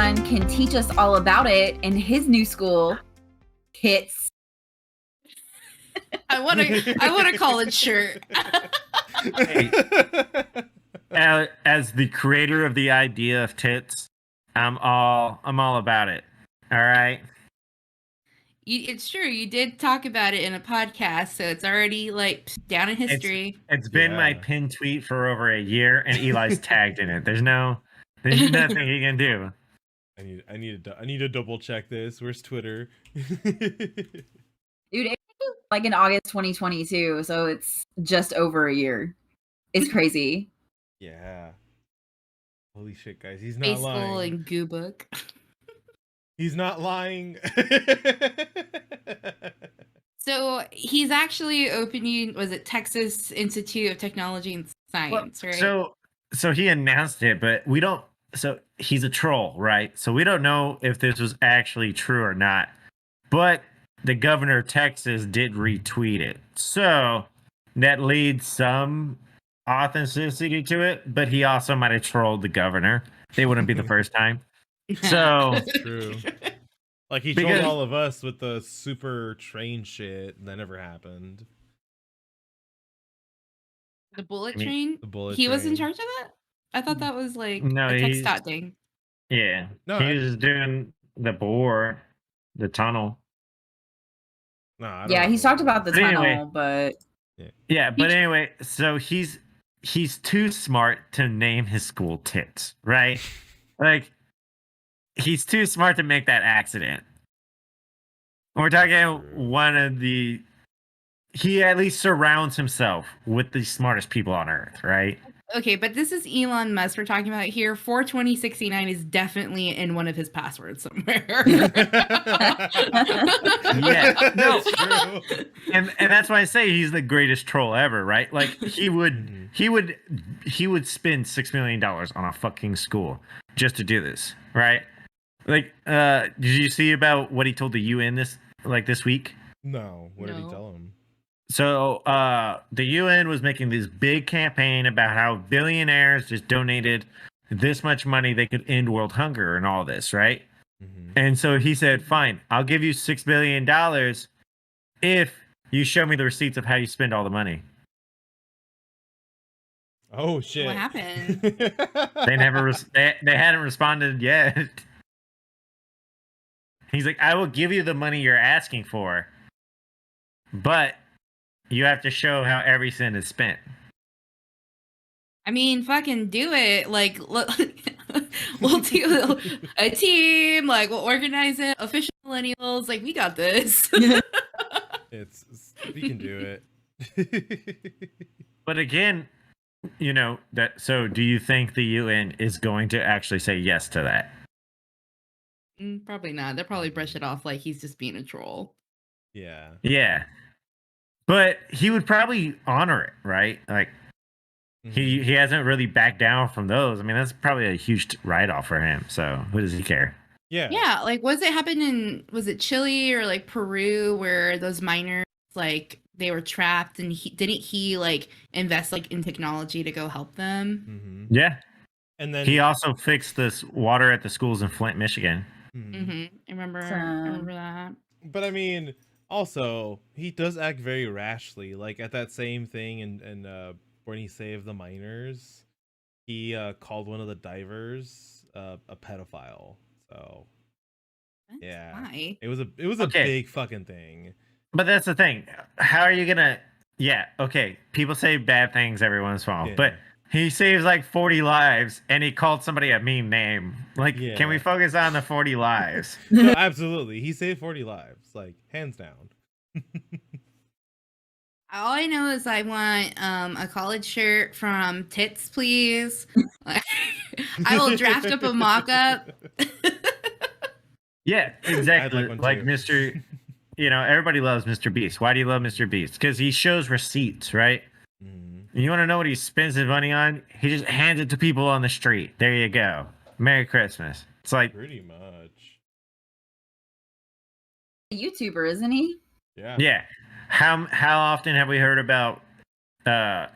Elon can teach us all about it in his new school, Hits. I want a college shirt. Hey, as the creator of the idea of tits, I'm all about it. All right. It's true. You did talk about it in a podcast, so it's already like down in history. It's been my pinned tweet for over a year, and Eli's tagged in it. There's nothing he can do. I need to double check this. Where's Twitter? Dude, it was like in August 2022, so it's just over a year. It's crazy. Yeah. Holy shit, guys. He's not Baseball lying. and Goo Book. He's not lying. So he's actually opening, was it Texas Institute of Technology and Science, right? So he announced it, but we don't. So he's a troll, right? So we don't know if this was actually true or not. But the governor of Texas did retweet it, so that leads some authenticity to it. But he also might have trolled the governor. They wouldn't be the first time. So That's true. Like he trolled all of us with the super train shit, and that never happened. The bullet train? The bullet He train. was in charge of that? I thought that was like No, a tech dot thing. Yeah. No, he was doing the bore, the tunnel. No, I don't Yeah, know. he's talked about the But tunnel, anyway. but Yeah, but anyway, so he's too smart to name his school Tits, right? Like, he's too smart to make that accident. We're talking one of the... He at least surrounds himself with the smartest people on Earth, right? Okay, but this is Elon Musk we're talking about here. 42069 is definitely in one of his passwords somewhere. Yeah, no, That's true. and that's why I say he's the greatest troll ever, right? Like he would spend $6 million on a fucking school just to do this, right? Like, did you see about what he told the UN this week? No, what did he tell him? So the UN was making this big campaign about how billionaires just donated this much money they could end world hunger and all this, right? Mm-hmm. And so he said, fine, I'll give you $6 billion if you show me the receipts of how you spend all the money. Oh shit! What happened? They never they hadn't responded yet. He's like, I will give you the money you're asking for, but you have to show how every cent is spent. I mean, fucking do it. Like, look, we'll do a team. Like, we'll organize it. Official millennials. Like, we got this. We can do it. But again, you know that. So, do you think the UN is going to actually say yes to that? Probably not. They'll probably brush it off like he's just being a troll. Yeah. Yeah. But he would probably honor it, right? Like, he hasn't really backed down from those. I mean, that's probably a huge write-off for him. So, who does he care? Yeah. Yeah, like, was it Chile or, like, Peru where those miners, like, they were trapped and didn't he, like, invest, like, in technology to go help them? Mm-hmm. Yeah. And then he also fixed this water at the schools in Flint, Michigan. I remember that. But I mean, also, he does act very rashly. Like at that same thing, and when he saved the miners, he called one of the divers a pedophile. So yeah, why? it was a big fucking thing. But that's the thing. How are you gonna? Yeah, okay. People say bad things every once in a while, but he saves like 40 lives, and he called somebody a mean name. Like, can we focus on the 40 lives? No, absolutely. He saved 40 lives, like hands down. All I know is I want a college shirt from Tits, please. I will draft up a mock-up. Yeah, exactly. Like too. Mr. You know, everybody loves Mr. Beast. Why do you love Mr. Beast? Because he shows receipts, right? You want to know what he spends his money on? He just hands it to people on the street. There you go. Merry Christmas. It's like pretty much a YouTuber, isn't he? Yeah. Yeah. How often have we heard about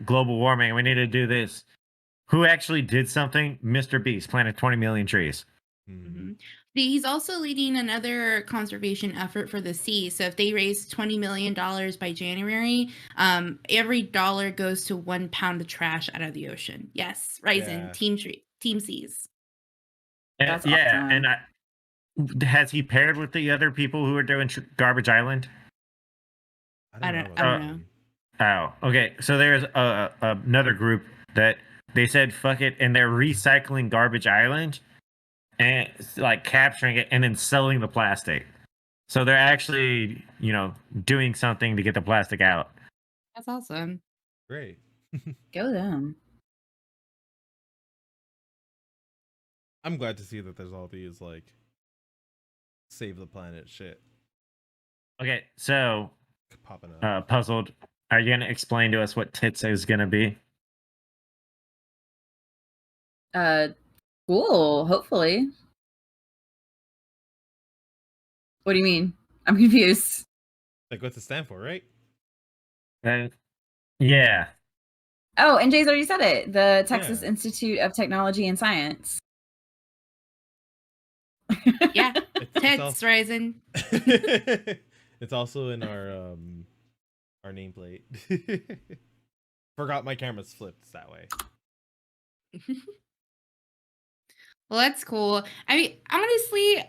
global warming? We need to do this. Who actually did something? Mr. Beast planted 20 million trees. Mhm. He's also leading another conservation effort for the sea. So if they raise $20 million by January, every dollar goes to 1 pound of trash out of the ocean. Yes, Ryzen, Yeah. Team Seas. That's Yeah, awesome. and has he paired with the other people who are doing Garbage Island? I about don't that know. one. Oh, okay. So there's another group that they said fuck it, and they're recycling Garbage Island and like capturing it and then selling the plastic. So they're actually, doing something to get the plastic out. That's awesome. Great. Go them. I'm glad to see that there's all these like save the planet shit Okay, so popping up. puzzled. Are you gonna explain to us what tits is gonna be? Cool. Hopefully. What do you mean? I'm confused. Like what's it stand for, right? Yeah. Oh, and Jay's already said it. The Texas Yeah. Institute of Technology and Science. Yeah, It's tits, also, Ryzen. it's also in our nameplate. Forgot my camera's flipped that way. Well, that's cool. I mean, honestly,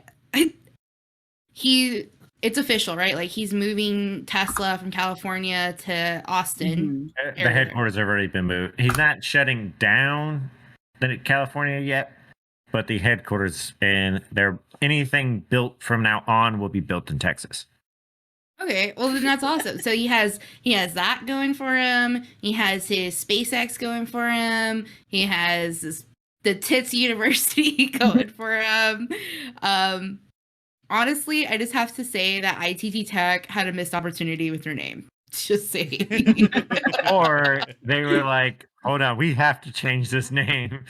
it's official, right? Like he's moving Tesla from California to Austin. Mhm. The headquarters have already been moved. He's not shutting down California yet, but the headquarters and anything built from now on will be built in Texas. Okay, well then that's awesome. So he has that going for him. He has his SpaceX going for him. He has the Tits University going for him. Honestly, I just have to say that ITT Tech had a missed opportunity with your name. Just saying. Or they were like, hold on, we have to change this name.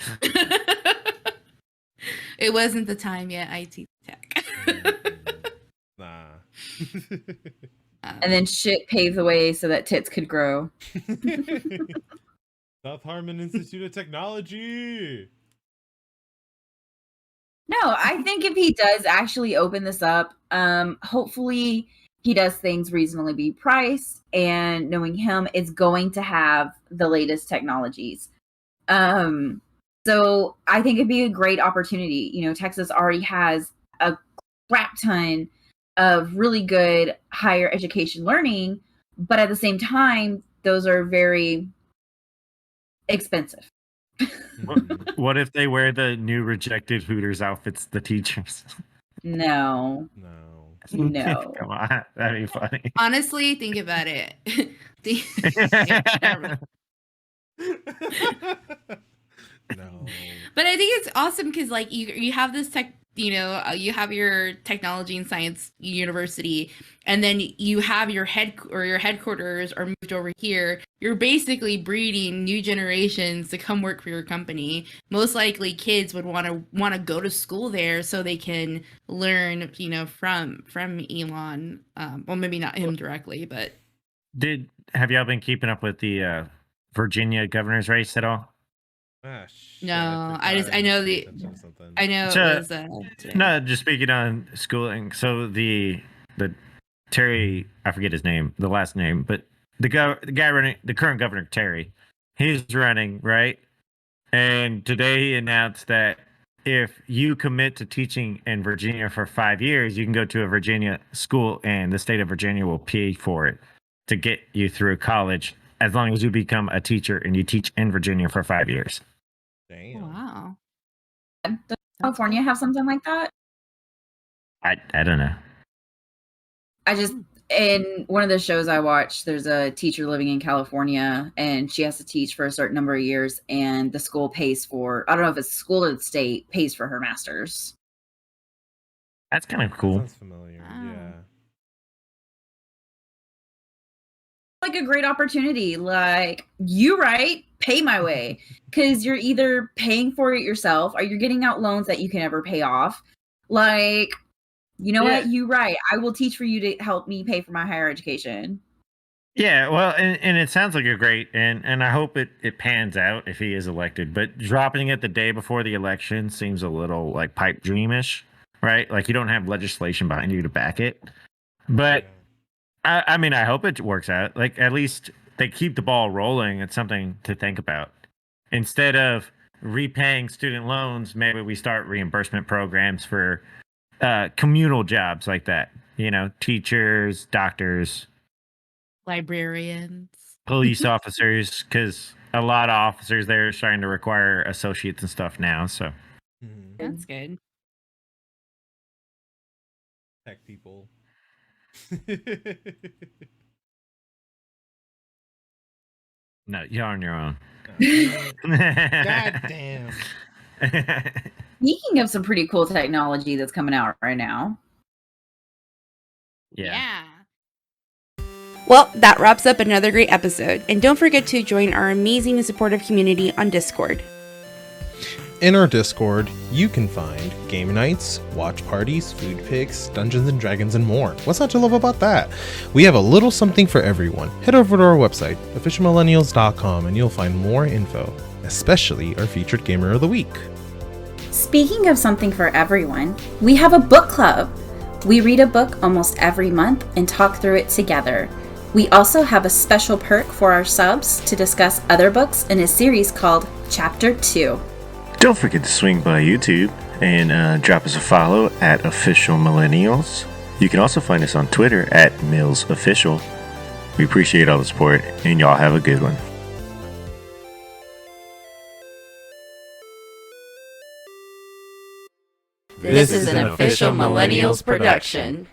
It wasn't the time yet, ITT Tech. Nah. And then shit paved the way so that tits could grow. South Harmon Institute of Technology. No, I think if he does actually open this up, hopefully he does things reasonably priced, and knowing him, it's going to have the latest technologies. So I think it'd be a great opportunity. Texas already has a crap ton of really good higher education learning, but at the same time, those are very expensive. What if they wear the new rejected Hooters outfits, the teachers? No. No. Come on, that'd be funny. Honestly, think about it. No. But I think it's awesome because like you have this you have your technology and science university, and then you have your headquarters are moved over here. You're basically breeding new generations to come work for your company. Most likely kids would want to go to school there so they can learn, from Elon. Well, maybe not him directly, but have y'all been keeping up with the Virginia governor's race at all? Ah, shit, no, I forgot know need to pay attention to something. I know So- it was today. No, just speaking on schooling. So the Terry, I forget his name, the last name, but the guy running, the current governor Terry, he's running, right? And today he announced that if you commit to teaching in Virginia for 5 years, you can go to a Virginia school, and the state of Virginia will pay for it to get you through college, as long as you become a teacher and you teach in Virginia for 5 years. Damn. Wow. Does California have something like that? I don't know. In one of the shows I watched, there's a teacher living in California, and she has to teach for a certain number of years, and the school pays for, I don't know if it's the school or the state, pays for her master's. That's kind of That cool. sounds familiar. Wow. Yeah. Like a great opportunity. Like, pay my way. Because you're either paying for it yourself or you're getting out loans that you can never pay off. Like, you know Yeah. what? You right. I will teach for you to help me pay for my higher education. Yeah, well, and it sounds like a great, and I hope it pans out if he is elected. But dropping it the day before the election seems a little like pipe dreamish, right? Like you don't have legislation behind you to back it. But I mean, I hope it works out. Like at least they keep the ball rolling. It's something to think about. Instead of repaying student loans, maybe we start reimbursement programs for communal jobs like that. You know, teachers, doctors, Librarians. police officers, because a lot of officers there are starting to require associates and stuff now. So That's good. Tech people. no, you're on your own. God damn. Speaking of some pretty cool technology that's coming out right now. Yeah. Well, that wraps up another great episode, and don't forget to join our amazing and supportive community on Discord. In our Discord, you can find game nights, watch parties, food pics, Dungeons and Dragons, and more. What's not to love about that? We have a little something for everyone. Head over to our website, officialmillennials.com, and you'll find more info, especially our featured Gamer of the Week. Speaking of something for everyone, we have a book club. We read a book almost every month and talk through it together. We also have a special perk for our subs to discuss other books in a series called Chapter 2. Don't forget to swing by YouTube and drop us a follow at Official Millennials. You can also find us on Twitter at MillsOfficial. We appreciate all the support, and y'all have a good one. This is an Official Millennials production.